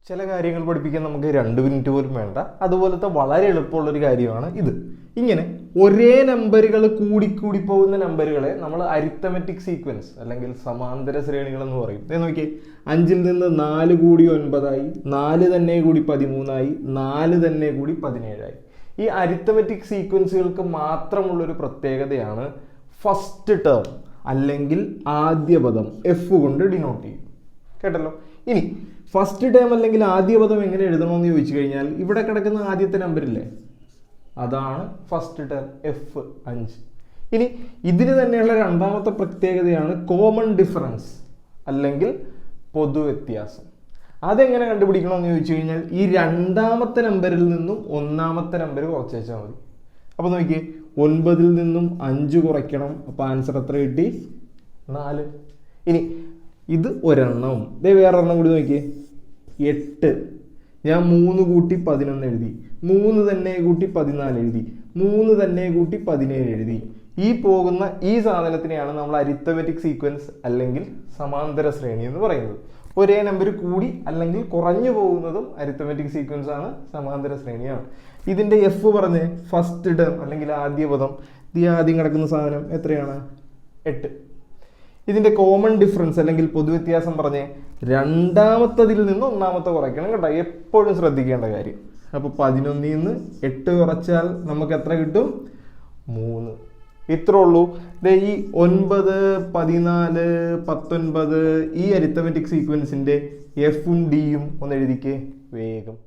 ചില കാര്യങ്ങൾ പഠിപ്പിക്കാൻ നമുക്ക് 2 മിനിറ്റ് പോലും വേണ്ട. അതുപോലത്തെ വളരെ എളുപ്പമുള്ളൊരു കാര്യമാണ് ഇത്. ഇങ്ങനെ ഒരേ നമ്പറുകൾ കൂടിക്കൂടി പോകുന്ന നമ്പറുകളെ നമ്മൾ അരിത്തമെറ്റിക് സീക്വൻസ് അല്ലെങ്കിൽ സമാന്തര ശ്രേണികൾ എന്ന് പറയും. നോക്കിയേ, 5-ൽ നിന്ന് 4 കൂടി 9 ആയി, 4 തന്നെ കൂടി 13 ആയി, 4 തന്നെ കൂടി 17 ആയി. ഈ അരിത്തമെറ്റിക് സീക്വൻസുകൾക്ക് മാത്രമുള്ളൊരു പ്രത്യേകതയാണ് ഫസ്റ്റ് ടേം അല്ലെങ്കിൽ ആദ്യ പദം എഫ് കൊണ്ട് ഡിനോട്ട് ചെയ്യും. കേട്ടല്ലോ. ഇനി ഫസ്റ്റ് ടേം അല്ലെങ്കിൽ ആദ്യ പദം എങ്ങനെ എഴുതണമെന്ന് ചോദിച്ചു കഴിഞ്ഞാൽ ഇവിടെ കിടക്കുന്ന ആദ്യത്തെ നമ്പറില്ലേ, അതാണ് ഫസ്റ്റ് ടേം എഫ് 5. ഇനി ഇതിന് തന്നെയുള്ള രണ്ടാമത്തെ പ്രത്യേകതയാണ് കോമൺ ഡിഫറൻസ് അല്ലെങ്കിൽ പൊതുവ്യത്യാസം. അതെങ്ങനെ കണ്ടുപിടിക്കണമെന്ന് ചോദിച്ചു കഴിഞ്ഞാൽ ഈ രണ്ടാമത്തെ നമ്പറിൽ നിന്നും ഒന്നാമത്തെ നമ്പർ കുറച്ച് വെച്ചാൽ മതി. അപ്പോൾ നോക്കിയേ, 9-ൽ നിന്നും 5 കുറയ്ക്കണം. അപ്പോൾ ആൻസർ എത്ര കിട്ടി? 4. ഇനി ഇത് ഒരെണ്ണവും വേറൊരെണ്ണം കൂടി നോക്കിയേ, 8. ഞാൻ 3 കൂട്ടി 11 എഴുതി, 3 തന്നെ കൂട്ടി 14 എഴുതി, 3 തന്നെ കൂട്ടി 17 എഴുതി. ഈ പോകുന്ന ഈ സാധനത്തിനെയാണ് നമ്മൾ അരിത്തമെറ്റിക് സീക്വൻസ് അല്ലെങ്കിൽ സമാന്തര ശ്രേണി എന്ന് പറയുന്നത്. ഒരേ നമ്പർ കൂടി അല്ലെങ്കിൽ കുറഞ്ഞു പോകുന്നതും അരിത്തമെറ്റിക് സീക്വൻസ് ആണ്, സമാന്തര ശ്രേണിയാണ്. ഇതിൻ്റെ എഫ് പറഞ്ഞ് ഫസ്റ്റ് ടേം അല്ലെങ്കിൽ ആദ്യ പദം, ഈ ആദ്യം കിടക്കുന്ന സാധനം എത്രയാണ്? 8. ഇതിൻ്റെ കോമൺ ഡിഫറൻസ് അല്ലെങ്കിൽ പൊതുവ്യത്യാസം പറഞ്ഞ് രണ്ടാമത്തതിൽ നിന്ന് ഒന്നാമത്തെ കുറയ്ക്കണം കേട്ടോ, എപ്പോഴും ശ്രദ്ധിക്കേണ്ട കാര്യം. അപ്പോൾ 11-ൽ നിന്ന് 8 കുറച്ചാൽ നമുക്ക് എത്ര കിട്ടും? 3. ഇത്രേ ഉള്ളൂ. ഈ 9, 14, 19 ഈ അരിത്തമെറ്റിക് സീക്വൻസിൻ്റെ എഫും ഡിയും ഒന്ന് എഴുതിക്കേ വേഗം.